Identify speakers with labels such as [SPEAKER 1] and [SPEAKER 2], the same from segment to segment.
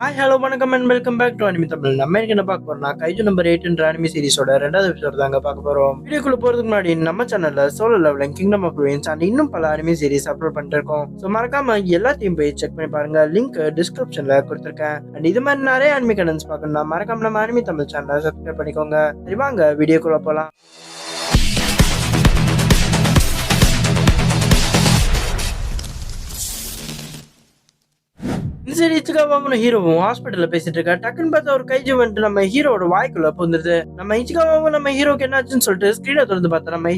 [SPEAKER 1] Hi hello வணக்கம் and welcome back to anime Tamil. நம்ம என்ன பார்க்க போறோம்னா கைஜு நம்பர் 8 அனிமி சீரிஸோட 2வது எபிசோட் தாங்க பார்க்க போறோம். வீடியோக்குள்ள போறதுக்கு முன்னாடி நம்ம சேனல்ல solo leveling, kingdom of ruins and இன்னும் பல அனிமி சீரிஸ் அப்லோட் பண்ணிட்டு இருக்கோம். ஸோ மறக்காம எல்லாத்தையும் போய் செக் பண்ணி பாருங்க. லிங்க் டிஸ்கிரிப்ஷன்ல கொடுத்துருக்கேன். அண்ட் இது மாதிரி நிறைய அனிமி கண்டென்ட்ஸ் பார்க்கணும்னா மறக்காம நம்ம அனிமி தமிழ் சேனலை சப்ஸ்கிரைப் பண்ணிக்கோங்க. சரி வாங்க வீடியோக்குள்ள போலாம். இந்த சைடு இச்சிகாவாவும் ஹீரோவும் ஹாஸ்பிட்டல்ல பேசிட்டு இருக்கா. டக்குன்னு பார்த்தா ஒரு கைஜு வந்துட்டு நம்ம ஹீரோட வாய்க்குள்ள புந்துருது. நம்ம இச்சிகாவாவும் நம்ம ஹீரோக்கு என்னாச்சுன்னு சொல்லிட்டு ஸ்கிரீனை திறந்து பார்த்தா நம்ம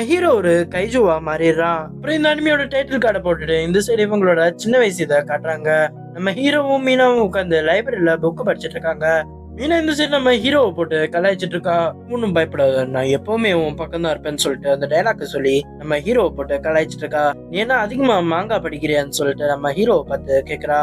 [SPEAKER 1] ஹீரோ ஒரு கைஜுவா மாறிடுறான். அப்புறம் இந்த அனிமியோட டைட்டில் கார்டை போட்டுட்டு இந்த சைடு இவங்களோட சின்ன வயசு இதை காட்டுறாங்க. நம்ம ஹீரோவும் மீனாவும் உட்காந்து லைப்ரரியில புக் படிச்சிட்டு இருக்காங்க. மீனா இந்த சைடு நம்ம ஹீரோவை போட்டு கலாய்ச்சிட்டு இருக்கா. ஒன்னும் பயப்படாத, நான் எப்பவுமே உன் பக்கம் தான் இருப்பேன்னு சொல்லிட்டு அந்த டைலாக் சொல்லி நம்ம ஹீரோவை போட்டு கலாய்ச்சிட்டு இருக்கா. நீ என்ன அதிகமா மாங்கா படிக்கிறியான்னு சொல்லிட்டு நம்ம ஹீரோவை பார்த்து கேக்குறா.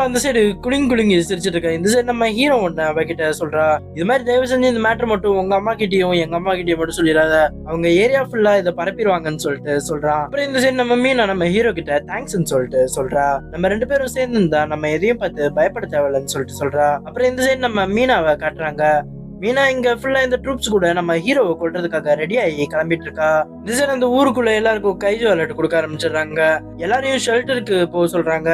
[SPEAKER 1] அந்த சைடு குளிங்கி சிரிச்சிட்டு இருக்கா. இந்த சைடு நம்ம ஹீரோ ஒண்ணு அவகிட்ட சொல்றா, இது மாதிரி தயவு செஞ்சு இந்த மேட்டர் மட்டும் உங்க அம்மா கிட்டயும் எங்க அம்மா கிட்டயும் மட்டும் சொல்லிடாத, அவங்க ஏரியா ஃபுல்லா இதை பரப்பிடுவாங்கன்னு சொல்லிட்டு சொல்றான். அப்புறம் இந்த சைடு நம்ம மீனா நம்ம ஹீரோ கிட்ட தேங்க்ஸ்ன்னு சொல்லிட்டு சொல்றா. நம்ம 2 பேரும் சேர்ந்து இருந்தா நம்ம எதையும் பார்த்து பயப்பட தேவையில்லைன்னு சொல்லிட்டு சொல்றா. அப்புறம் இந்த சைடு நம்ம மீனாவை காட்டுறாங்க. மீனா இங்க ஃபுல்லா இந்த ட்ரூப்ஸ் கூட நம்ம ஹீரோவை கொல்றதுக்காக ரெடி ஆகி கிளம்பிட்டு இருக்கா. இந்த சைடு அந்த ஊருக்குள்ள எல்லாருக்கும் கைஜு அலர்ட் கொடுக்க ஆரம்பிச்சிடுறாங்க. எல்லாரையும் ஷெல்டருக்கு போக சொல்றாங்க.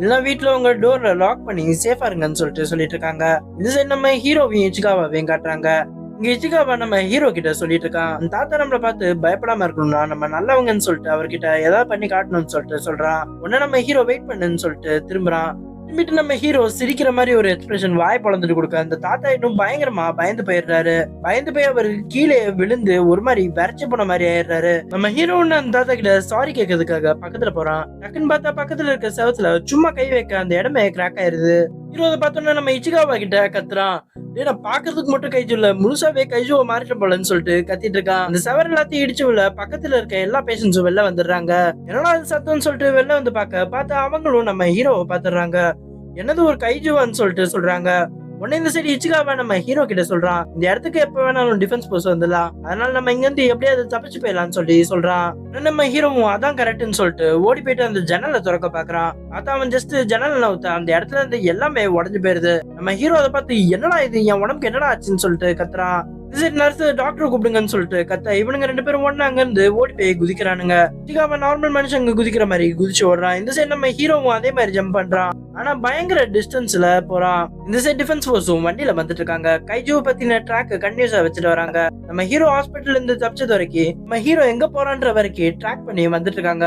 [SPEAKER 1] இல்ல வீட்டுல உங்க டோர்ல லாக் பண்ணி சேஃபா இருங்கன்னு சொல்லிட்டு இருக்காங்க. இந்த சைடு நம்ம ஹீரோவையும் இச்சிகாவாவையும் காட்டுறாங்க. இங்க இச்சிகாவா நம்ம ஹீரோ கிட்ட சொல்லிட்டு இருக்கான், அந்த தாத்தா நம்மள பார்த்து பயப்படாம இருக்கணும்னா நம்ம நல்லவங்கன்னு சொல்லிட்டு அவர்கிட்ட ஏதாவது பண்ணி காட்டணும்னு சொல்லிட்டு சொல்றான். உடனே நம்ம ஹீரோ வெயிட் பண்ணுன்னு சொல்லிட்டு திரும்புறான். திரும்பிட்டு நம்ம ஹீரோ சிரிக்கிற மாதிரி ஒரு எக்ஸ்பிரஷன் வாய் பொழந்துட்டு கொடுக்க அந்த தாத்தா இன்னும் பயங்கரமா பயந்து போயிடுறாரு. பயந்து போய் அவர் கீழே விழுந்து ஒரு மாதிரி வரைச்சு போன மாதிரி ஆயிடுறாரு. நம்ம ஹீரோ அந்த தாத்தா கிட்ட சாரி கேட்கறதுக்காக பக்கத்துல போறான். டக்குன்னு பார்த்தா பக்கத்துல இருக்க செவத்துல சும்மா கை வைக்க அந்த இடமே கிராக் ஆயிருது. ஹீரோ பார்த்தோம்னா நம்ம இச்சிகாவா கிட்ட கத்துறான், ஏன்னா பாக்குறதுக்கு மட்டும் கைஜு இல்ல, முழுசாவே கைஜுவை மாறிட்ட போலன்னு சொல்லிட்டு கத்திட்டு இருக்கான். அந்த செவர் எல்லாத்தையும் இடிச்சு விட பக்கத்துல இருக்க எல்லா பேஷன்ஸும் வெளில வந்துடுறாங்க. என்னடா அது சத்தம்னு சொல்லிட்டு வெளில வந்து பார்த்தா அவங்களும் நம்ம ஹீரோவை பாத்துறாங்க. என்னது ஒரு கைஜுவான்னு சொல்லிட்டு சொல்றாங்க. உடனே இந்த சைடு இச்சிகாவா நம்ம ஹீரோ கிட்ட சொல்றான், இந்த இடத்துக்கு எப்ப வேணாலும் டிஃபென்ஸ் போஸ்ட் வந்துடலாம், அதனால நம்ம இங்க இருந்து எப்படியாவது தப்பிச்சு போயிடலாம்னு சொல்லி சொல்றான். நம்ம ஹீரோவும் அதான் கரெக்ட்னு சொல்லிட்டு ஓடி போயிட்டு அந்த ஜன்னலை திறக்க பாக்குறான். பார்த்தா அவன் ஜஸ்ட் ஜன்னல் நவுத்த அந்த இடத்துல இருந்து எல்லாமே உடஞ்சு போயிருது. நம்ம ஹீரோ அதை பார்த்து என்னடா இது, என் உடம்புக்கு என்னடா ஆச்சுன்னு சொல்லிட்டு கத்துறான். நர்ஸ் டாக்டர் கூப்பிடுங்கன்னு சொல்லிட்டு கத்த இவனுங்க 2 பேரும் ஒண்ணு அங்க இருந்து ஓடி போய் குதிக்கிறானுங்க. இச்சிகாவா நார்மல் மனுஷங்க குதிக்கிற மாதிரி குதிச்சு ஓடுறான். இந்த சைடு நம்ம ஹீரோவும் அதே மாதிரி ஜம்ப் பண்றான். ஆனா பயங்கர டிஸ்டன்ஸ்ல போறான். இந்த சைடு டிஃபென்ஸ் போர்ஸும் வண்டியில வந்துட்டு இருக்காங்க. கைஜுவை பத்தின ட்ராக் கண்டினியூஸா வச்சுட்டு வராங்க. நம்ம ஹீரோ ஹாஸ்பிட்டல் இருந்து தப்பிச்சது வரைக்கும் நம்ம ஹீரோ எங்க போறான்ற வரைக்கும் ட்ராக் பண்ணி வந்துட்டு இருக்காங்க.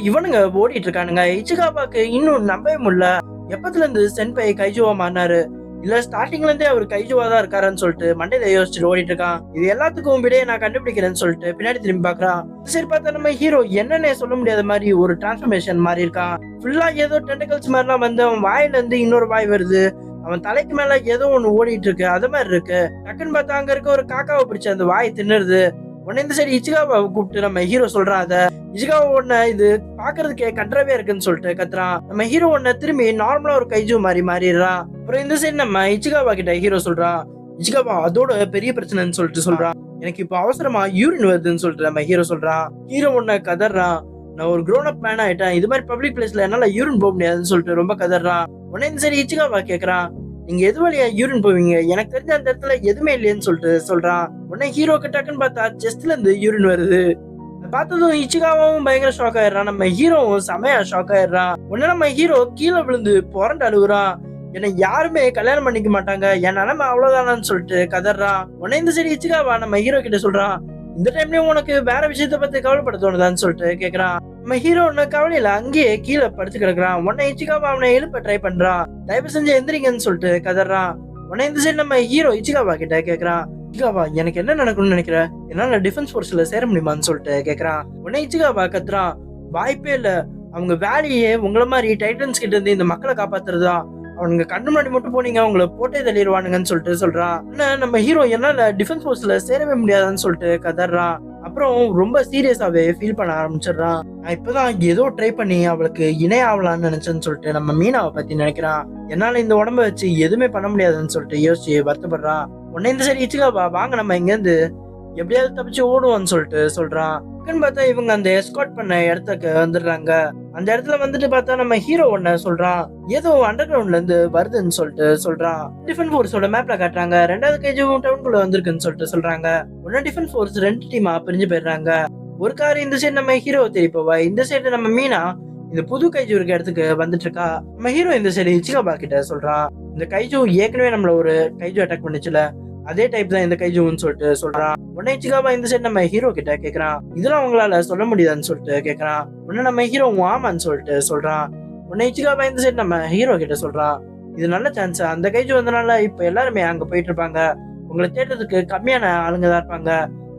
[SPEAKER 1] இவனுங்க ஓடிட்டு இருக்கானுங்க. இச்சிகாவாக்கு இன்னும் நம்பவே முடியல, எப்பத்துல இருந்து சென்பை கைஜுவா மாறினாரு, இல்ல ஸ்டார்டிங்ல இருந்தே அவர் கைஜுவா தான் இருக்காருன்னு சொல்லிட்டு மண்டையில யோசிச்சுட்டு ஓடிட்டு இருக்கான். இது எல்லாத்துக்கும் விடையே நான் கண்டுபிடிக்கிறேன்னு சொல்லிட்டு பின்னாடி திரும்பி பாக்குறான். சரி பார்த்தா நம்ம ஹீரோ என்னன்னே சொல்ல முடியாத மாதிரி ஒரு டிரான்ஸ்பர்மேஷன் மாறி இருக்கான். ஃபுல்லா ஏதோ டென்டகல்ஸ் மாதிரிலாம் வந்து அவன் வாயில இருந்து இன்னொரு வாய் வருது. அவன் தலைக்கு மேல ஏதோ ஒண்ணு ஓடிட்டு இருக்கு, அது மாதிரி இருக்கு. டக்குன்னு பார்த்தா அங்க இருக்க ஒரு காக்காவை பிடிச்ச அந்த வாய் தின்னுருது. உடனே இந்த சைடு இச்சிகாவை கூப்பிட்டு நம்ம ஹீரோ சொல்றான், அத இச்சிகாவை ஒண்ணு இது பாக்குறதுக்கே கன்றவே இருக்குன்னு சொல்லிட்டு கத்துறான். நம்ம ஹீரோ ஒண்ணு திரும்பி நார்மலா ஒரு கைஜு மாறிடுறான். அப்புறம் இந்த சைடு நம்ம இச்சிகாவா கிட்ட ஹீரோ சொல்றான், இச்சிகாவா அதோட பெரிய பிரச்சனைன்னு சொல்லிட்டு சொல்றான், எனக்கு இப்ப அவசரமா யூரின் வருதுன்னு சொல்லிட்டு நம்ம ஹீரோ சொல்றான். ஹீரோ ஒண்ணு கதறான், நான் ஒரு க்ரோன் அப் மேன் ஆயிட்டேன், இது மாதிரி பப்ளிக் பிளேஸ்ல என்னால யூரின் போக முடியாதுன்னு சொல்லிட்டு ரொம்ப கதறான். உடனே இந்த சைடு இச்சிகாவா கேக்குறான், நீங்க எது வழியா யூரின் போவீங்க, எனக்கு தெரிஞ்ச அந்த இடத்துல எதுவுமே இல்லையேன்னு சொல்லிட்டு சொல்றான். உடனே ஹீரோ டக்குன்னு பார்த்தா செஸ்ட்ல இருந்து யூரின் வருது. பார்த்ததும் இச்சிகாவும் பயங்கர ஷாக் ஆயிடுறான். நம்ம ஹீரோவும் செமையா ஷாக் ஆயிடுறான். உடனே நம்ம ஹீரோ கீழே விழுந்து புரண்டு அழுகுறான், என்னை யாருமே கல்யாணம் பண்ணிக்க மாட்டாங்க, என் நிலைமை அவ்வளவுதானு சொல்லிட்டு கதறான். உடனே இந்த சரி இச்சிகாவா நம்ம ஹீரோ கிட்ட சொல்றான், இந்த டைம்லயும் உனக்கு வேற விஷயத்த பத்தி கவலைப்பட தோணுதான்னு சொல்லிட்டு கேக்குறான். நம்ம ஹீரோ ஒன்னு கவலையில அங்கேயே கீழே படுத்து கிடக்குறான். உடனே இச்சிகாவா அவனை எழுப்ப ட்ரை பண்றான். தயவு செஞ்சு எந்திரிங்கன்னு சொல்லிட்டு கதறான். உடனே இந்த சைடு நம்ம ஹீரோ இச்சிகாவா கிட்ட கேக்குறான், இச்சிகாவா எனக்கு என்ன நடக்கணும்னு நினைக்கிற, என்னால டிஃபென்ஸ் போர்ஸ்ல சேர முடியுமான்னு சொல்லிட்டு கேக்குறான். உடனே இச்சிகாவா கத்துறான், வாய்ப்பே இல்ல, அவங்க வேலையே உங்களை மாதிரி டைட்டன்ஸ் கிட்ட இருந்து இந்த மக்களை காப்பாத்துறதுதான், அவனுங்க கண்ணு முன்னாடி மட்டும் போனீங்க அவங்கள போட்டே தள்ளிடுவானுங்கன்னு சொல்லிட்டு சொல்றான். நம்ம ஹீரோ என்னால டிஃபென்ஸ் போர்ஸ்ல சேரவே முடியாதுன்னு சொல்லிட்டு கதறான். அப்புறம் ரொம்ப சீரியஸாவே ஃபீல் பண்ண ஆரம்பிச்சிடுறான். நான் இப்பதான் ஏதோ ட்ரை பண்ணி அவளுக்கு இணை ஆகலான்னு நினைச்சேன்னு சொல்லிட்டு நம்ம மீனாவை பத்தி நினைக்கிறான். என்னால இந்த உடம்ப வச்சு எதுவுமே பண்ண முடியாதுன்னு சொல்லிட்டு யோசிச்சு வருத்தப்படுறான். உடனே இந்த சரி இச்சிகாவா வாங்க நம்ம இங்க இருந்து எப்படியாவது தப்பிச்சு ஓடுவோம்னு சொல்லிட்டு சொல்றான். பார்த்தா இவங்க அந்த எஸ்கார்ட் பண்ண இடத்துக்கு வந்துடுறாங்க. அந்த இடத்துல வந்துட்டு பார்த்தா நம்ம ஹீரோ ஒண்ண சொல்றான், ஏதோ அண்டர் கிரவுண்ட்ல இருந்து வருதுன்னு சொல்லிட்டு சொல்றான். டிஃபென்ஸ் ஃபோர்ஸோட மேப்ல காட்டுறாங்க, 2வது கைஜுவும் டவுனுக்குள்ள வந்திருக்குன்னு சொல்லிட்டு சொல்றாங்க. உடனே டிஃபென்ஸ் ஃபோர்ஸ் 2 டீமா பிரிஞ்சு போயிடுறாங்க. ஒரு கார் இந்த சைடு நம்ம ஹீரோ தேடி போவா, இந்த சைடு நம்ம மீனா இந்த புது கைஜு இருக்க இடத்துக்கு வந்துட்டு இருக்கா. நம்ம ஹீரோ இந்த சைடு இச்சிகாபா கிட்ட சொல்றான், இந்த கைஜு ஏற்கனவே நம்மள ஒரு கைஜு அட்டாக் பண்ணுச்சுல, அதே டைப் தான் இந்த கைஜுன்னு சொல்லிட்டு சொல்றான். உடனே இச்சிகாபா இந்த சைடு நம்ம ஹீரோ கிட்ட கேக்குறான், இதெல்லாம் உங்களால சொல்ல முடியாதுன்னு சொல்லிட்டு கேக்குறான். உடனே நம்ம ஹீரோ ஆமான்னு சொல்லிட்டு சொல்றான். உடனே இச்சிகாபா இந்த சைடு நம்ம ஹீரோ கிட்ட சொல்றான், இது நல்ல சான்ஸ், அந்த கைஜு வந்தனால இப்ப எல்லாருமே அங்க போயிட்டு இருப்பாங்க, உங்களை தேடுறதுக்கு கம்மியான ஆளுங்க தான் இருப்பாங்க,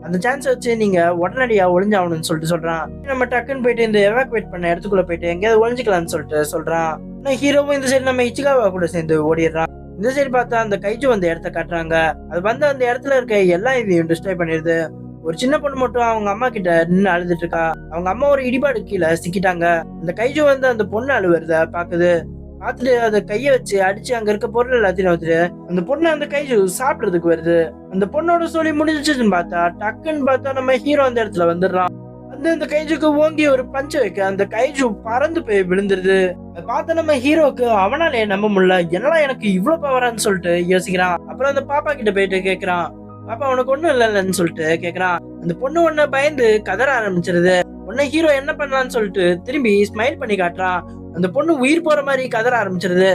[SPEAKER 1] அந்த சான்ஸ் வச்சு நீங்க உடனடியா ஒளிஞ்சாகணும்னு சொல்லிட்டு சொல்றான். நம்ம டக்குன்னு போயிட்டு இந்த எவாக்குவேட் பண்ண இடத்துக்குள்ள போயிட்டு எங்கேயாவது ஒளிஞ்சிக்கலாம்னு சொல்லிட்டு சொல்றான். ஹீரோவும் இந்த சைடு நம்ம இச்சிகாவா கூட சேர்ந்து ஓடிடுறான். இந்த சைடு பார்த்தா அந்த கைஜு வந்த இடத்த காட்டுறாங்க. அது வந்து அந்த இடத்துல இருக்க எல்லா இதையும் டிஸ்ட்ராய் பண்ணிடுது. ஒரு சின்ன பொண்ணு மட்டும் அவங்க அம்மா கிட்ட நின்று அழுதுட்டு இருக்கா. அவங்க அம்மா ஒரு இடிபாடு கீழே சிக்கிட்டாங்க. அந்த கைஜு வந்து அந்த பொண்ணு அழுவுறத பாக்குது. பார்த்துட்டு அதை கைய வச்சு அடிச்சு அங்க இருக்க பொருள் எல்லாத்தையும் வந்துட்டு அந்த பொண்ணு அந்த கைஜு சாப்பிடுறதுக்கு வருது. அந்த பொண்ணோட சொல்லி முடிஞ்சிச்சுன்னு பார்த்தா டக்குன்னு பார்த்தா நம்ம ஹீரோ அந்த இடத்துல வந்துடுறான். வந்து அந்த கைஜுக்கு ஓங்கி ஒரு பஞ்ச வைக்க அந்த கைஜு பறந்து போய் விழுந்துருது. அதை பார்த்த நம்ம ஹீரோக்கு அவனாலே நம்ப முடியல, என்னடா எனக்கு இவ்வளவு பவரான்னு சொல்லிட்டு யோசிக்கிறான். அப்புறம் அந்த பாப்பா கிட்ட போயிட்டு கேக்குறான், பாப்பா உனக்கு ஒண்ணும் இல்லைன்னு சொல்லிட்டு கேக்குறான். அந்த பொண்ணு ஒன்ன பயந்து கதற ஆரம்பிச்சிருது. உடனே ஹீரோ என்ன பண்ணலான்னு சொல்லிட்டு திரும்பி ஸ்மைல் பண்ணி காட்டுறான். அந்த பொண்ணு உயிர் போற மாதிரி கதற ஆரம்பிச்சிருது.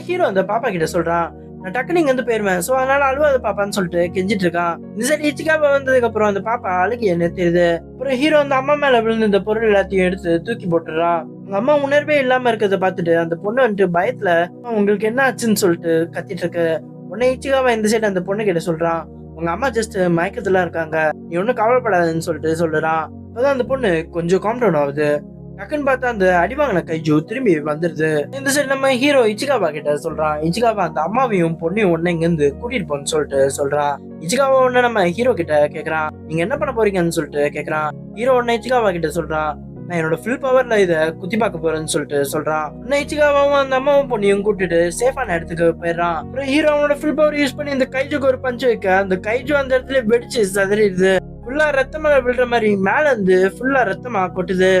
[SPEAKER 1] ஹீரோ அந்த பாப்பா கிட்ட சொல்றான், நான் டக்குனு இங்க வந்து போயிருவேன், சோ அதனால அழுவாத பாப்பான்னு சொல்லிட்டு கெஞ்சிட்டு இருக்கான். இந்த சைடு இச்சிகாபா வந்ததுக்கு அப்புறம் அந்த பாப்பா அழுகிய நிறுத்திடுது. அப்புறம் ஹீரோ அந்த அம்மா மேல விழுந்து இந்த பொருள் எல்லாத்தையும் எடுத்து தூக்கி போட்டுறான். அவங்க அம்மா உணர்வே இல்லாம இருக்கிறத பார்த்துட்டு அந்த பொண்ணு வந்துட்டு பயத்துல உங்களுக்கு என்ன ஆச்சுன்னு சொல்லிட்டு கத்திட்டு இருக்கு. உடனே இச்சிகாபா இந்த சைடு அந்த பொண்ணு கிட்ட சொல்றான், உங்க அம்மா ஜஸ்ட் மயக்கத்துல இருக்காங்க, நீ ஒன்னும் கவலைப்படாதுன்னு சொல்லிட்டு சொல்லுறான். அப்பதான் அந்த பொண்ணு கொஞ்சம் காம் டவுன் ஆகுது. டக்குன்னு பார்த்தா அந்த அடிவாங்கின கைஜு திரும்பி வந்துருது. இந்த சைடு நம்ம ஹீரோ இச்சிகாபா கிட்ட சொல்றான், இச்சிகாபா அந்த அம்மாவையும் பொண்ணையும் ஒன்னு இங்க இருந்து கூட்டிட்டு போன்னு சொல்லிட்டு சொல்றான். இச்சிகாபா ஒண்ணு நம்ம ஹீரோ கிட்ட கேக்குறான், நீங்க என்ன பண்ண போறீங்கன்னு சொல்லிட்டு கேக்குறான். ஹீரோ ஒன்னு இச்சிகாபா கிட்ட சொல்றான், நான் என்னோட ஃபுல் பவர்ல இத குத்தி பார்க்க போறேன்னு சொல்லிட்டு சொல்றான். இச்சிகாபாவும் அந்த அம்மாவும் பொண்ணையும் கூட்டிட்டு சேஃபான இடத்துக்கு போயிடுறான். அப்புறம் ஹீரோ அவனோட ஃபுல் பவர் யூஸ் பண்ணி இந்த கைஜுக்கு ஒரு பஞ்சு வைக்க அந்த கைஜு அந்த இடத்துல வெடிச்சு சதறிடுது. ஃபுல்லா ரத்தமா விழுற மாதிரி மேல இருந்து ஃபுல்லா ரத்தமா கொட்டுது.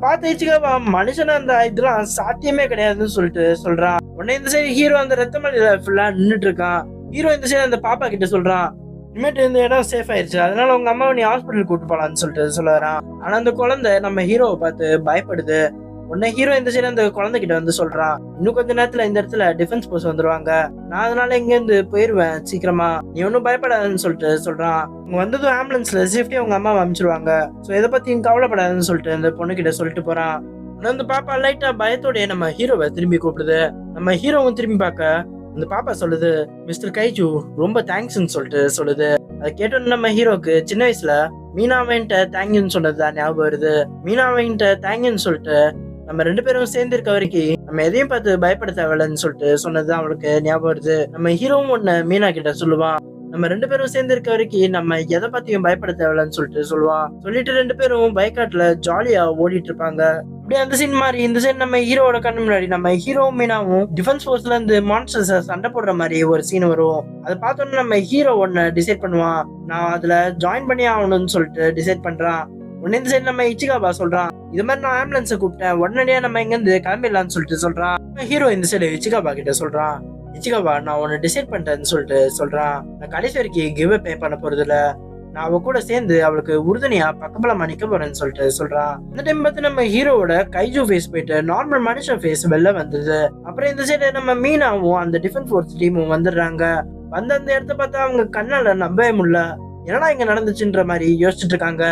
[SPEAKER 1] பார்த்து இச்சிகாபா மனுஷனா அந்த இதெல்லாம் சாத்தியமே கிடையாதுன்னு சொல்லிட்டு சொல்றான். உடனே இந்த சைடு ஹீரோ அந்த ரத்த மலையில ஃபுல்லா நின்னுட்டு இருக்கான். ஹீரோ இந்த சைடு அந்த பாப்பா கிட்ட சொல்றான், இனிமேட்டு இந்த இடம் சேஃப் ஆயிருச்சு, அதனால உங்க அம்மாவை நீ ஹாஸ்பிட்டல் கூட்டு போலான்னு சொல்லிட்டு சொல்ல வரான். ஆனா அந்த குழந்தை நம்ம ஹீரோவை பார்த்து பயப்படுது. உடனே ஹீரோ இந்த சைடு அந்த குழந்தை கிட்ட வந்து சொல்றான், இன்னும் கொஞ்ச நேரத்துல இந்த இடத்துல டிஃபென்ஸ் போர்ஸ் வந்துருவாங்க, நான் அதனால இங்க இருந்து போயிருவேன் சீக்கிரமா, நீ ஒன்னும் பயப்படாதுன்னு சொல்லிட்டு சொல்றான். அவங்க வந்ததும் ஆம்புலன்ஸ்ல சேஃப்டியா அவங்க அம்மாவை அனுப்பிச்சிருவாங்க, சோ இதை பத்தி கவலைப்படாதுன்னு சொல்லிட்டு அந்த பொண்ணு கிட்ட சொல்லிட்டு போறான். அந்த பாப்பா லைட்டா பயத்தோட நம்ம ஹீரோவை திரும்பி கூப்பிடுது. நம்ம ஹீரோவும் திரும்பி பார்க்க அந்த பாப்பா சொல்லுது, மிஸ்டர் கைஜு ரொம்ப தேங்க்ஸ்ன்னு சொல்லிட்டு சொல்லுது. அதை கேட்டோன்னு நம்ம ஹீரோக்கு சின்ன வயசுல மீனாவின்ட்ட தேங்க்யூன்னு சொன்னதுதான் ஞாபகம் வருது. மீனாவின்ட்ட தேங்க்யூன்னு சொல்லிட்டு நம்ம 2 பேரும் சேர்ந்து இருக்க வரைக்கும் நம்ம எதையும் பார்த்து பயப்பட தேவையில்லைன்னு சொல்லிட்டு சொன்னதுதான் அவளுக்கு ஞாபகம் வருது. நம்ம ஹீரோவும் ஒண்ணு மீனா கிட்ட சொல்லுவான், நம்ம 2 பேரும் சேர்ந்து இருக்க வரைக்கும் நம்ம எதை பத்தியும் பயப்பட தேவையில்லைன்னு சொல்லிட்டு சொல்லுவான். சொல்லிட்டு 2 பேரும் பைக்காட்ல ஜாலியா ஓடிட்டு இருப்பாங்க. அப்படியே அந்த சீன் மாதிரி இந்த சைடு நம்ம ஹீரோவோட கண்ணு முன்னாடி நம்ம ஹீரோவும் மீனாவும் டிஃபென்ஸ் ஃபோர்ஸ்ல இருந்து மான்ஸ்டர்ஸ சண்டை போடுற மாதிரி ஒரு சீன் வரும். அதை பார்த்தோன்னு நம்ம ஹீரோ ஒன்னு டிசைட் பண்ணுவான், நான் அதுல ஜாயின் பண்ணி ஆகணும்னு சொல்லிட்டு டிசைட் பண்றான். உடனே இந்த சைடு நம்ம இச்சிகாபா சொல்றான், இது மாதிரி நான் ஆம்புலன்ஸை கூப்பிட்டேன், உடனடியா நம்ம இங்க இருந்து கிளம்பிடலாம்னு சொல்லிட்டு சொல்றான். ஹீரோ இந்த சைடு இச்சிகாபா கிட்ட சொல்றான், இச்சிகாபா நான் ஒன்னு டிசைட் பண்ணிட்டேன்னு சொல்லிட்டு சொல்றான், நான் கடைசி வரைக்கும் கிவ் பே பண்ண போறது இல்ல, நான் அவ கூட சேர்ந்து அவளுக்கு உறுதுணையா பக்கபலமா நிக்க போறேன்னு சொல்லிட்டு சொல்றான். இந்த டைம் பார்த்து நம்ம ஹீரோவோட கைஜு ஃபேஸ் போயிட்டு நார்மல் மனுஷன் ஃபேஸ் வெளில வந்தது. அப்புறம் இந்த சைடு நம்ம மீனாவும் அந்த டிஃபென்ஸ் ஃபோர்ஸ் டீமும் வந்துடுறாங்க. வந்து அந்த இடத்த பார்த்தா அவங்க கண்ணால நம்பவே முடியல, என்னடா இங்க நடந்துச்சுன்ற மாதிரி யோசிச்சுட்டு இருக்காங்க.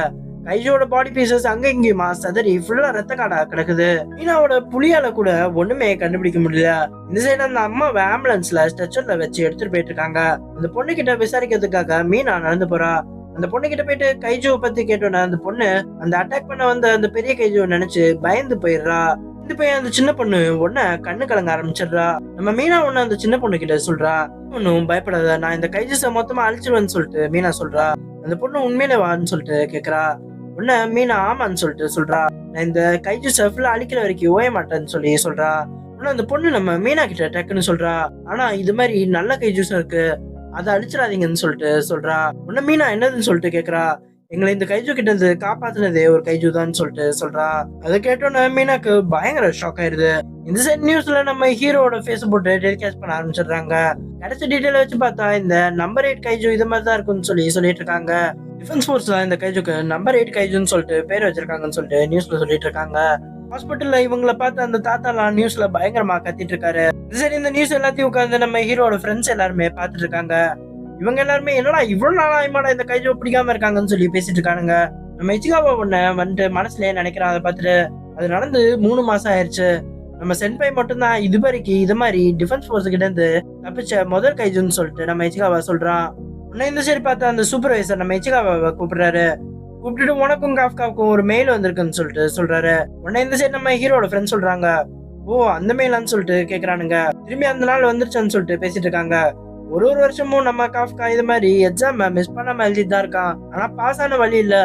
[SPEAKER 1] கைஜோட பாடி பீசஸ் அங்க இங்கேயுமா சதறி ஃபுல்லா ரத்த காடா கிடக்குது. மீனாவோட புலியால கூட ஒண்ணுமே கண்டுபிடிக்க முடியல. இந்த சைடு அந்த அம்மாவை ஆம்புலன்ஸ்ல ஸ்ட்ரெச்சர்ல வச்சு எடுத்துட்டு போயிட்டு இருக்காங்க. அந்த பொண்ணு கிட்ட விசாரிக்கிறதுக்காக மீனா நடந்து போறா. அந்த பொண்ணு கிட்ட போயிட்டு கைஜுவை பத்தி கேட்டோன்னா அந்த பொண்ணு அந்த அட்டாக் பண்ண வந்த அந்த பெரிய கைஜுவை நினைச்சு பயந்து போயிடுறா. இந்த போய் அந்த சின்ன பொண்ணு உடனே கண்ணு கலங்க ஆரம்பிச்சிடுறா. நம்ம மீனா ஒண்ணு அந்த சின்ன பொண்ணு கிட்ட சொல்றா, ஒன்னும் பயப்படாத, நான் இந்த கைஜஸ மொத்தமா அழிச்சிருவேன்னு சொல்லிட்டு மீனா சொல்றா. அந்த பொண்ணு உண்மையிலே வான்னு சொல்லிட்டு கேக்குறா. உடனே மீனா ஆமான்னு சொல்லிட்டு சொல்றா, நான் இந்த கைஜஸ ஃபுல்லா அழிக்கிற வரைக்கும் ஓய மாட்டேன்னு சொல்லி சொல்றா. ஆனா அந்த பொண்ணு நம்ம மீனா கிட்ட டக்குன்னு சொல்றா, ஆனா இது மாதிரி நல்ல கைஜூஸும் இருக்கு, அதை அழிச்சிடாதீங்கன்னு சொல்லிட்டு சொல்றா. உன்ன மீனா என்னதுன்னு சொல்லிட்டு கேக்குறா. எங்களை இந்த கைஜு கிட்ட இருந்து காப்பாத்துனதே ஒரு கைஜு தான் சொல்லிட்டு சொல்றா. அதை கேட்டோன்னு மீனாக்கு பயங்கர ஷாக் ஆயிருது. இந்த சைட் நியூஸ்ல நம்ம ஹீரோட ஃபேஸ் போட்டு டெலிகாஸ்ட் பண்ண ஆரம்பிச்சிடுறாங்க. கிடைச்ச டீடைல வச்சு பார்த்தா இந்த நம்பர் 8 கைஜு இது மாதிரி தான் இருக்குன்னு சொல்லிட்டு இருக்காங்க. டிஃபென்ஸ் ஃபோர்ஸ்ல இந்த கைஜுக்கு நம்பர் 8 கைஜுன்னு சொல்லிட்டு பேர் வச்சிருக்காங்கன்னு சொல்லிட்டு நியூஸ்ல சொல்லிட்டு இருக்காங்க. ஹாஸ்பிட்டல்ல இவங்கள பார்த்து அந்த தாத்தாலாம் நியூஸ்ல பயங்கரமா கத்திட்டு இருக்காரு. சரி, இந்த நியூஸ் எல்லாத்தையும் உட்காந்து நம்ம ஹீரோட ஃப்ரெண்ட்ஸ் எல்லாருமே பார்த்துட்டு இருக்காங்க. இவங்க எல்லாருமே என்னடா இவ்வளவு நாளா இம்மாடா இந்த கைஜோ பிடிக்காம இருக்காங்கன்னு சொல்லி பேசிட்டு இருக்கானுங்க. நம்ம இச்சிகாவா ஒண்ணு வந்துட்டு மனசுலயே நினைக்கிறான். அதை பார்த்துட்டு அது நடந்து 3 மாசம் ஆயிடுச்சு. நம்ம சென்பை மட்டும்தான் இது வரைக்கும் இது மாதிரி டிஃபென்ஸ் போர்ஸ் கிட்ட இருந்து தப்பிச்ச முதல் கைஜுன்னு சொல்லிட்டு நம்ம இச்சிகாவா சொல்றான். உன்ன இந்த சரி பார்த்தா அந்த சூப்பர்வைசர் நம்ம இச்சிகாவாவை கூப்பிடுறாரு. கூப்பிட்டுட்டு உனக்கும் காஃப்காவுக்கும் ஒரு மெயில் வந்திருக்குன்னு சொல்லிட்டு சொல்றாரு. உன்ன இந்த சைடு நம்ம ஹீரோட ஃப்ரெண்ட் சொல்றாங்க. ஓ, அந்த மெயிலான்னு சொல்லிட்டு கேக்குறானுங்க. திரும்பி அந்த நாள் வந்துருச்சான்னு சொல்லிட்டு பேசிட்டு இருக்காங்க. ஒரு வருஷமும் நம்ம காஃப்கா இது மாதிரி எக்ஸாம் மிஸ் பண்ணாம எழுதிட்டு தான் இருக்கான். ஆனா பாஸ் ஆன வழி இல்ல.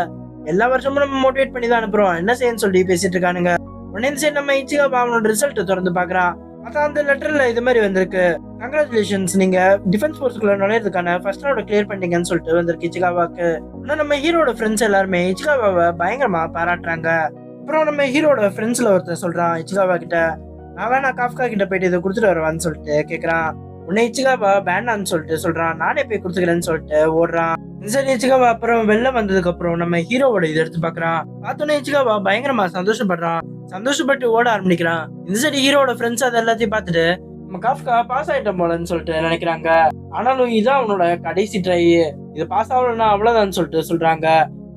[SPEAKER 1] எல்லா வருஷமும் நம்ம மோட்டிவேட் பண்ணி தான் அனுப்புறோம், என்ன செய்யன்னு சொல்லி பேசிட்டு இருக்கானுங்க. உடனே சரி நம்ம இச்சிகாவா அவனோட ரிசல்ட் திறந்து பாக்குறான். அதான் அந்த லெட்டர்ல இது மாதிரி வந்திருக்கு. கங்க்ராச்சுலேஷன்ஸ், நீங்க டிஃபென்ஸ் போர்ஸ்க்குள்ள நுழையறதுக்கான ஃபர்ஸ்ட் ரவுண்ட் கிளியர் பண்ணிட்டீங்கன்னு சொல்லிட்டு வந்திருக்கு இச்சிகாவாக்கு. ஆனா நம்ம ஹீரோட ஃப்ரெண்ட்ஸ் எல்லாருமே இச்சிகாவாவை பயங்கரமா பாராட்டுறாங்க. அப்புறம் நம்ம ஹீரோட ஃப்ரெண்ட்ஸ்ல ஒருத்தர் சொல்றான் இச்சிகாவா கிட்ட, நான் வேணா காஃப்கா கிட்ட போயிட்டு இதை கொடுத்துட்டு வருவான்னு சொல்லிட்டு கேக்குறான். உன்னை இச்சிகாவா வேண்டான்னு சொல்லிட்டு சொல்றான். நானே போய் கொடுத்துக்கிறேன்னு சொல்லிட்டு ஓடுறான். சரி, இச்சிகாவா அப்புறம் வெளில வந்ததுக்கு அப்புறம் நம்ம ஹீரோவோட இதை எடுத்து பாக்குறான். பார்த்தோன்னே இச்சிகாவா பயங்கரமா சந்தோஷப்படுறான். சந்தோஷப்பட்டு ஓட ஆரம்பிக்கிறான். இந்த சரி ஹீரோட ஃப்ரெண்ட்ஸ் அதை எல்லாத்தையும் பார்த்துட்டு நம்ம காஃப்கா பாஸ் ஆயிட்டோம் போலன்னு சொல்லிட்டு நினைக்கிறாங்க. ஆனாலும் இதான் அவனோட கடைசி ட்ரை, இது பாஸ் ஆகலன்னா அவ்வளவுதான் சொல்லிட்டு சொல்றாங்க.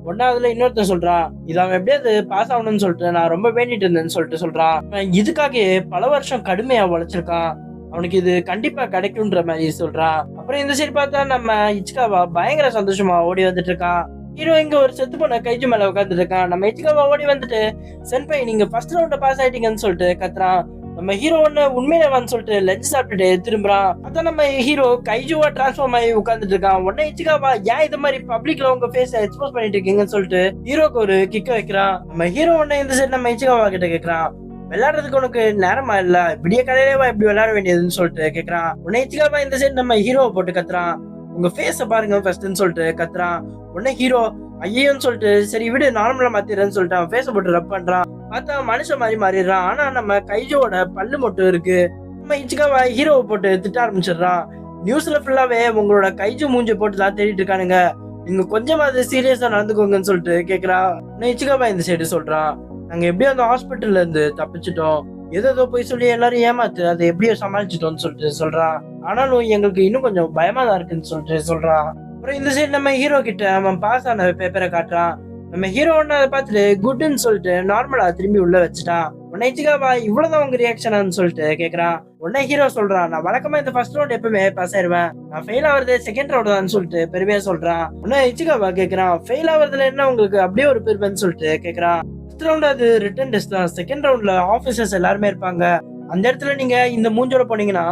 [SPEAKER 1] ஒன்னாவதுல இன்னொருத்தன் சொல்றான், இது அவன் எப்படியாவது பாஸ் ஆகணும்னு சொல்லிட்டு நான் ரொம்ப வேண்டிட்டு இருந்தேன்னு சொல்லிட்டு சொல்றான். இதுக்காக பல வருஷம் கடுமையா உழைச்சிருக்கான், அவனுக்கு இது கண்டிப்பா கிடைக்கும்ன்ற மாதிரி சொல்றான். அப்புறம் இந்த சைடு பார்த்தா நம்ம இச்சிகாவா பயங்கர சந்தோஷமா ஓடி வந்துட்டு இருக்கான். ஹீரோ இங்க ஒரு செத்து போன கைஜு மேல உட்காந்துட்டு இருக்கான். நம்ம இச்சிகாவா ஓடி வந்துட்டு, சென்பை நீங்க ஃபர்ஸ்ட் ரவுண்ட பாஸ் ஆயிட்டீங்கன்னு சொல்லிட்டு கத்துறான். நம்ம ஹீரோ ஒண்ணு உண்மையிலவான்னு சொல்லிட்டு லஞ்ச் சாப்பிட்டுட்டு திரும்புறான். அதான் நம்ம ஹீரோ கைஜுவா டிரான்ஸ்ஃபார்ம் ஆகி உட்காந்துட்டு இருக்கான். உடனே இச்சிகாவா ஏன் இது மாதிரி பப்ளிக்ல உங்க ஃபேஸ எக்ஸ்போஸ் பண்ணிட்டு இருக்கீங்கன்னு சொல்லிட்டு ஹீரோக்கு ஒரு கிக்க வைக்கிறான். நம்ம ஹீரோ ஒண்ணு இந்த சைடு நம்ம இச்சிகாவா கிட்ட கேக்குறான், விளையாடுறதுக்கு உனக்கு நேரமா இல்ல, இப்படியே கடையிலேவா இப்படி விளையாட வேண்டியதுன்னு சொல்லிட்டு கேக்குறான். உடனே இச்சிகாவா இந்த சைடு நம்ம ஹீரோவை போட்டு கத்துறான். உங்க ஃபேஸ பாருங்க ஃபர்ஸ்ட்னு சொல்லிட்டு கத்துறான். உடனே ஹீரோ ஐயோன்னு சொல்லிட்டு சரி விடு நார்மலா மாத்திடுறேன்னு சொல்லிட்டு அவன் ஃபேஸ போட்டு ரப் பண்றான். பார்த்தா மனுஷன் மாதிரி மாறிடுறான். ஆனா நம்ம கைஜோட பல்லு மட்டும் இருக்கு. நம்ம இச்சிகாவா ஹீரோவை போட்டு திட்ட ஆரம்பிச்சிடுறான். நியூஸ்ல ஃபுல்லாவே உங்களோட கைஜு மூஞ்சி போட்டு தான் தேடிட்டு இருக்கானுங்க, நீங்க கொஞ்சமாவது சீரியஸா நடந்துக்கோங்கன்னு சொல்லிட்டு கேக்குறான். இச்சிகாவா இந்த சைடு சொல்றான், நாங்க எப்படியோ அந்த ஹாஸ்பிட்டல்ல இருந்து தப்பிச்சிட்டோம், ஏதோ போய் சொல்லி எல்லாரும் ஏமாத்து அதை எப்படியோ சமாளிச்சிட்டோம்னு சொல்லிட்டு சொல்றான். ஆனாலும் எங்களுக்கு இன்னும் கொஞ்சம் பயமா தான் இருக்குன்னு சொல்லிட்டு சொல்றான். அப்புறம் இந்த சைடு நம்ம ஹீரோ கிட்ட அவன் பாஸ் ஆன பேப்பரை காட்டுறான். நம்ம ஹீரோ ஒன்னு அதை பார்த்துட்டு குட்னு சொல்லிட்டு நார்மலா திரும்பி உள்ள வச்சுட்டான். உன்னை இச்சிகாவா இவ்வளவுதான் உங்க ரியாக்ஷனான்னு சொல்லிட்டு கேக்குறான். உடனே ஹீரோ சொல்றான், நான் வழக்கமா இந்த ஃபர்ஸ்ட் ரவுண்ட் எப்பவுமே பாஸ் ஆயிருவேன், நான் ஃபெயில் ஆகுறது செகண்ட் ரவுண்ட் தான் சொல்லிட்டு பெருமையா சொல்றான். உடனே இச்சிகாவா கேக்குறான், ஃபெயில் ஆகுறதுல என்ன உங்களுக்கு அப்படியே ஒரு பெருமைன்னு சொல்லிட்டு கேக்குறான். ஃபர்ஸ்ட் ரவுண்ட் அது ரிட்டன் டெஸ்ட் தான், செகண்ட் ரவுண்ட்ல ஆபீசர்ஸ் எல்லாருமே இருப்பாங்க, அந்த இடத்துல நீங்க இந்த மூஞ்சோட போனீங்கன்னா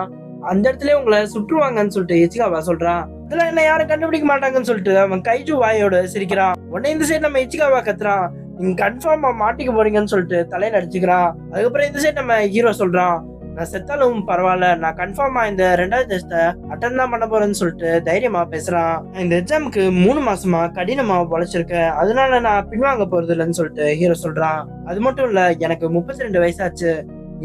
[SPEAKER 1] அந்த இடத்துல உங்களை சுற்றுவாங்கன்னு சொல்லிட்டு இச்சிகாவா சொல்றான். இதுல என்ன யாரும் கண்டுபிடிக்க மாட்டாங்கன்னு சொல்லிட்டு அவன் கைஜு வாயோட சிரிக்கிறான். உடனே இந்த சைடு நம்ம இச்சிகாவா கத்துறான், நீங்க கன்ஃபார்மா மாட்டிக்க போறீங்கன்னு சொல்லிட்டு தலையில அடிச்சுக்கிறான். அதுக்கப்புறம் இந்த சைடு நம்ம ஹீரோ சொல்றான், நான் செத்தாலும் பரவாயில்ல, நான் கன்ஃபார்மா இந்த 2வது டெஸ்ட அட்டன் தான் பண்ண போறேன்னு சொல்லிட்டு தைரியமா பேசுறான். இந்த எக்ஸாமுக்கு 3 மாசமா கடினமா உழைச்சிருக்கேன், அதனால நான் பின்வாங்க போறது இல்லைன்னு சொல்லிட்டு ஹீரோ சொல்றான். அது மட்டும் இல்ல, எனக்கு 32 வயசாச்சு,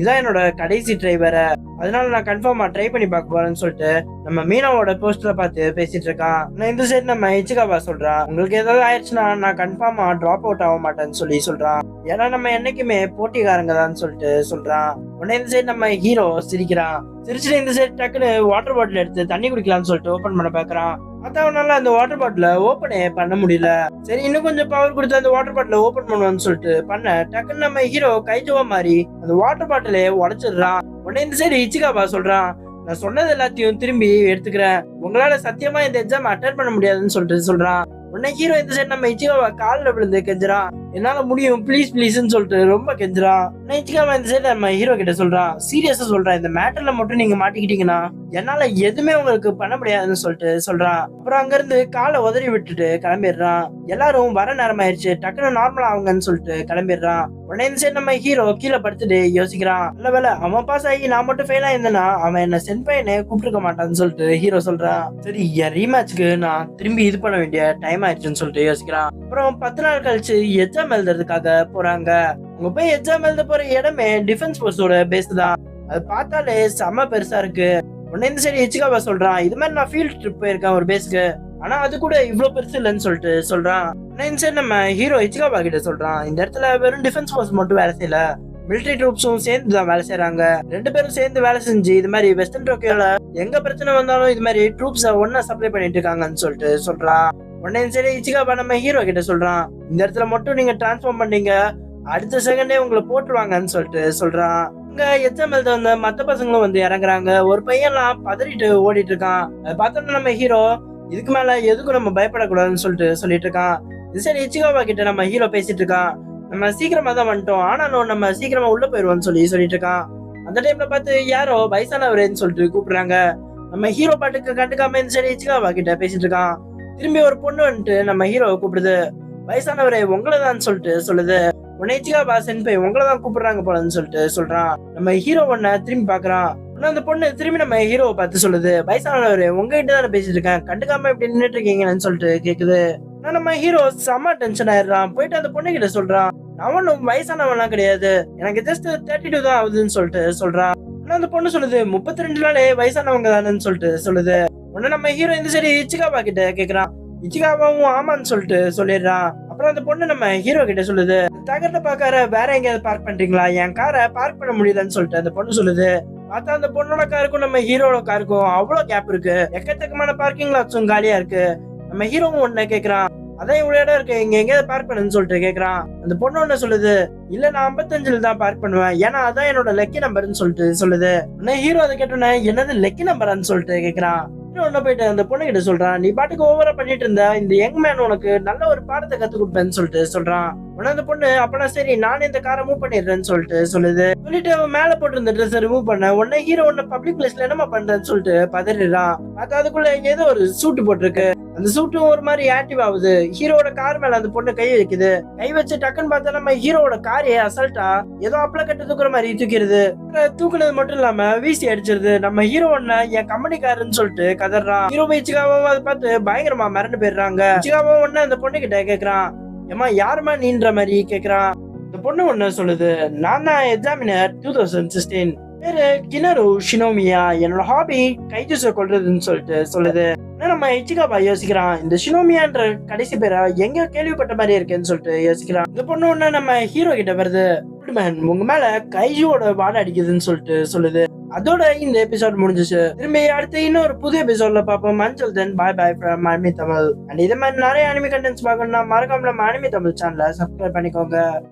[SPEAKER 1] இதான் என்னோட கடைசி ட்ரை வேற, அதனால நான் கன்ஃபார்மா ட்ரை பண்ணி பார்க்க போறேன்னு சொல்லிட்டு நம்ம மீனாவோட போஸ்டரை பார்த்து பேசிட்டு இருக்கான். நான் இந்த சைடு நம்ம இச்சிகாவா சொல்றான், உங்களுக்கு ஏதாவது ஆயிடுச்சுன்னா நான் கன்ஃபார்மா டிராப் அவுட் ஆக மாட்டேன்னு சொல்றான். ஏன்னா நம்ம என்னைக்குமே போட்டிக்காரங்க தான் சொல்லிட்டு சொல்றான். உடனே இந்த சைடு நம்ம ஹீரோ சிரிக்கிறான். சிரிச்சுட்டு இந்த சைடு டக்குன்னு வாட்டர் பாட்டில் எடுத்து தண்ணி குடிக்கலாம்னு சொல்லிட்டு ஓபன் பண்ண பாக்குறான். அதனால அந்த வாட்டர் பாட்டில ஓபனே பண்ண முடியல. சரி இன்னும் கொஞ்சம் பவர் கொடுத்து அந்த வாட்டர் பாட்டில ஓபன் பண்ணுவான்னு சொல்லிட்டு பண்ண டக்குன்னு நம்ம ஹீரோ கைஜுவா மாதிரி அந்த வாட்டர் பாட்டிலே உடைச்சிடுறான். உடனே இந்த சைடு இச்சிகாவா சொல்றான், நான் சொன்னது எல்லாத்தையும் திரும்பி எடுத்துக்கிறேன், உங்களால சத்தியமா இந்த எக்ஸாம் அட்டென்ட் பண்ண முடியாதுன்னு சொல்லிட்டு சொல்றான். உடனே ஹீரோ இந்த சைடு நம்ம இச்சிகாவா காலில் விழுந்து கெஞ்சுறான், என்னால முடியும் ப்ளீஸ் ப்ளீஸ்ன்னு சொல்லிட்டு ரொம்ப கெஞ்சுறான். இச்சிகாவா இந்த சைடு நம்ம ஹீரோ கிட்ட சொல்றான், சீரியஸா சொல்றான், இந்த மேட்டர்ல மட்டும் நீங்க மாட்டிக்கிட்டீங்கன்னா என்னால எதுவுமே உங்களுக்கு பண்ண முடியாதுன்னு சொல்லிட்டு சொல்றான். அப்புறம் அங்க இருந்து காலை உதறி விட்டுட்டு கிளம்பிடுறான். எல்லாரும் வர நேரம் ஆயிடுச்சு, டக்குன்னு நார்மல் ஆகுங்கன்னு சொல்லிட்டு கிளம்பிடுறான். உடனே இந்த சைடு நம்ம ஹீரோ கீழே படுத்துட்டு யோசிக்கிறான். நல்ல வேலை அவன் பாஸ் ஆகி நான் மட்டும் ஃபெயில் ஆயிருந்தேன்னா அவன் என்ன சென்ட் பையனை கூப்பிட்டுருக்க மாட்டான்னு சொல்லிட்டு ஹீரோ சொல்றான். சரி என் ரீமேட்ச்க்கு நான் திரும்பி இது பண்ண வேண்டிய டைம் ஆயிடுச்சுன்னு சொல்லிட்டு யோசிக்கிறான். அப்புறம் 10 நாள் கழிச்சு எக்ஸாம் எழுதுறதுக்காக போறாங்க. அவங்க போய் எக்ஸாம் எழுத போற இடமே டிஃபென்ஸ் போர்ஸோட பேஸ் தான். அது பார்த்தாலே செம பெருசா இருக்கு. உடனே இந்த சைடு இச்சிகாவா சொல்றான், இது மாதிரி நான் ஃபீல்ட் ட்ரிப் போயிருக்கேன் ஒரு பேஸ்க்கு, ஆனா அது கூட இவ்வளவு பெருசு இல்லைன்னு சொல்லிட்டு சொல்றான். இந்த சைடு நம்ம ஹீரோ இச்சிகாவா கிட்ட சொல்றான், இந்த இடத்துல வெறும் டிஃபென்ஸ் ஃபோர்ஸ் மட்டும் வேலை செய்யல, மிலிட்டரி ட்ரூப்ஸும் சேர்ந்து தான் வேலை செய்யறாங்க. 2 பேரும் சேர்ந்து வேலை செஞ்சு இது மாதிரி வெஸ்டர்ன் டோக்கியோல எங்க பிரச்சனை வந்தாலும் இது மாதிரி ட்ரூப்ஸ் ஒன்னா சப்ளை பண்ணிட்டு இருக்காங்கன்னு சொல்லிட்டு சொல்றான். உடனே சரி இச்சிகாவா நம்ம ஹீரோ கிட்ட சொல்றான், இந்த இடத்துல மட்டும் நீங்க டிரான்ஸ்ஃபார்ம் பண்ணீங்க அடுத்த செகண்டே உங்களை போட்டுருவாங்கன்னு சொல்லிட்டு சொல்றான். இங்க எக்ஸாம் எழுத வந்த மத்த பசங்களும் வந்து இறங்குறாங்க. ஒரு பையன்லாம் பதறிட்டு ஓடிட்டு இருக்கான். அதை பார்த்தோம்னா நம்ம ஹீரோ இதுக்கு மேல எதுக்கும் நம்ம பயப்படக்கூடாதுன்னு சொல்லிட்டு இருக்கான். இது சரி இச்சிகாவா கிட்ட நம்ம ஹீரோ பேசிட்டு இருக்கான், நம்ம சீக்கிரமா தான் வந்துட்டோம், ஆனாலும் நம்ம சீக்கிரமா உள்ள போயிருவோம்னு சொல்லிட்டு இருக்கான். அந்த டைம்ல பார்த்து யாரோ வயசானவரேன்னு சொல்லிட்டு கூப்பிடுறாங்க. நம்ம ஹீரோ பாட்டுக்கு கண்டுக்காம இந்த சரி இச்சிகாவா கிட்ட பேசிட்டு இருக்கான். திரும்பி ஒரு பொண்ணு வந்துட்டு நம்ம ஹீரோவை கூப்பிடுது. வயசானவரே உங்களதான் சொல்லிட்டு சொல்லுது. உன்னை இச்சிகாவா சென்பை உங்களதான் கூப்பிடுறாங்க போலன்னு சொல்லிட்டு சொல்றான். நம்ம ஹீரோ ஒன்ன திரும்பி பாக்குறான். அந்த பொண்ணு திரும்பி நம்ம ஹீரோவை பார்த்து சொல்லுது, வயசானவரே உங்ககிட்ட தானே பேசிட்டு இருக்கேன், கண்டுக்காம இப்படி நின்றுட்டு இருக்கீங்கன்னு சொல்லிட்டு கேக்குது. நம்ம ஹீரோ செம்ம டென்ஷன் ஆயிடுறான். போயிட்டு அந்த பொண்ணு கிட்ட சொல்றான், அவனும் வயசானவன்லாம் கிடையாது, எனக்கு ஜஸ்ட் 32 தான் ஆகுதுன்னு சொல்லிட்டு சொல்றான். அந்த பொண்ணு சொல்லுது, 32 நாளே வயசானவங்க தானேன்னு சொல்லிட்டு சொல்லுது. உடனே நம்ம ஹீரோ இந்த சரி இச்சிகாவா கிட்ட கேக்குறான். இச்சிகாவாவும் ஆமான்னு சொல்லிட்டு சொல்லிடுறான். அப்புறம் அந்த பொண்ணு நம்ம ஹீரோ கிட்ட சொல்லுது, தகரத்தை பாக்கார வேற எங்கேயாவது பார்க் பண்றீங்களா, என் காரை பார்க் பண்ண முடியலன்னு சொல்லிட்டு அந்த பொண்ணு சொல்லுது. பார்த்தா அந்த பொண்ணோட காருக்கும் நம்ம ஹீரோட காருக்கும் அவ்வளவு கேப் இருக்கு, எக்கச்சக்கமான பார்க்கிங் லாட்ஸும் காலியா இருக்கு. நம்ம ஹீரோவும் ஒண்ணு கேக்குறான், அதான் இவ்வளவு இடம் இருக்கு, இங்க எங்கேயாவது பார்க் பண்ணுன்னு சொல்லிட்டு கேக்குறான். அந்த பொண்ணு ஒண்ணு சொல்லுது, இல்ல நான் 55 தான் பார்க் பண்ணுவேன், ஏன்னா அதான் என்னோட லக்கி நம்பர்னு சொல்லிட்டு சொல்லுது. ஹீரோ அதை கேட்டோன்னே என்னது லக்கி நம்பரான்னு சொல்லிட்டு கேக்குறான். போயிட்டு அந்த பொண்ணு கிட்ட சொல்றான், நீ பாட்டுக்கு ஓவரா பண்ணிட்டு இருந்த, இந்த யங் மேன் உனக்கு நல்ல ஒரு பாடத்தை கத்து கொடுப்பேன்னு சொல்லிட்டு சொல்றான். உடனே அந்த பொண்ணு அப்பனா சரி நானே இந்த காரை மூவ் பண்ணிடுறேன்னு சொல்லிட்டு சொல்லிட்டு அவன் மேல போட்டு இருந்த ட்ரெஸ் ரிமூவ் பண்ண உடனே ஹீரோ ஒன்னு பப்ளிக் பிளேஸ்ல என்னமா பண்றேன்னு சொல்லிட்டு பதறிடுறான். பார்த்தா அதுக்குள்ள ஏதோ ஒரு சூட்டு போட்டிருக்கு. அந்த சூட்டும் ஒரு மாதிரி ஆக்டிவ் ஆகுது. ஹீரோட கார் மேல அந்த பொண்ணு கை வைக்குது. கை வச்சு டக்குன்னு பார்த்தா நம்ம ஹீரோட காரையே அசல்ட்டா ஏதோ அப்பள கட்டு தூக்குற மாதிரி தூக்கிடுது. தூக்குனது மட்டும் இல்லாம வீசி அடிச்சிருது. நம்ம ஹீரோ ஒன்னு என் கம்பெனி காருன்னு சொல்லிட்டு கதறான். ஹீரோ இச்சிகாவாவும் அதை பார்த்து பயங்கரமா மிரண்டு போயிடுறாங்க. இச்சிகாவாவும் ஒன்னு அந்த பொண்ணு கிட்ட கேக்குறான், ஏமா யாருமா நீன்ற மாதிரி கேக்குறான். இந்த பொண்ணு ஒண்ணு சொல்லுது, நான் தான் எக்ஸாமினர் 2016, பேரு கினரு ஷினோமியா, என்னோட ஹாபி கைஜூஸை கொள்றதுன்னு சொல்லிட்டு சொல்லுது. நம்ம இச்சிகாவா யோசிக்கிறான், இந்த ஷினோமியான்ற கடைசி பேரை எங்க கேள்விப்பட்ட மாதிரி இருக்கேன்னு சொல்லிட்டு யோசிக்கிறான். இந்த பொண்ணு ஒண்ணு நம்ம ஹீரோ கிட்ட வருது, உங்க மேல கைஜுவோட வாடை அடிக்குதுன்னு சொல்லிட்டு சொல்லுது. அதோட இந்த எபிசோட் முடிஞ்சிச்சு. திரும்பி அடுத்து இன்னொரு புது எபிசோட்ல பாப்போம். until then bye bye from anime Tamil. And இதே மாதிரி நிறைய அனிமி கண்டென்ட்ஸ் பார்க்கணும்னா மறக்காம நம்ம அனிமி தமிழ் சேனலை சப்ஸ்கிரைப் பண்ணிக்கோங்க.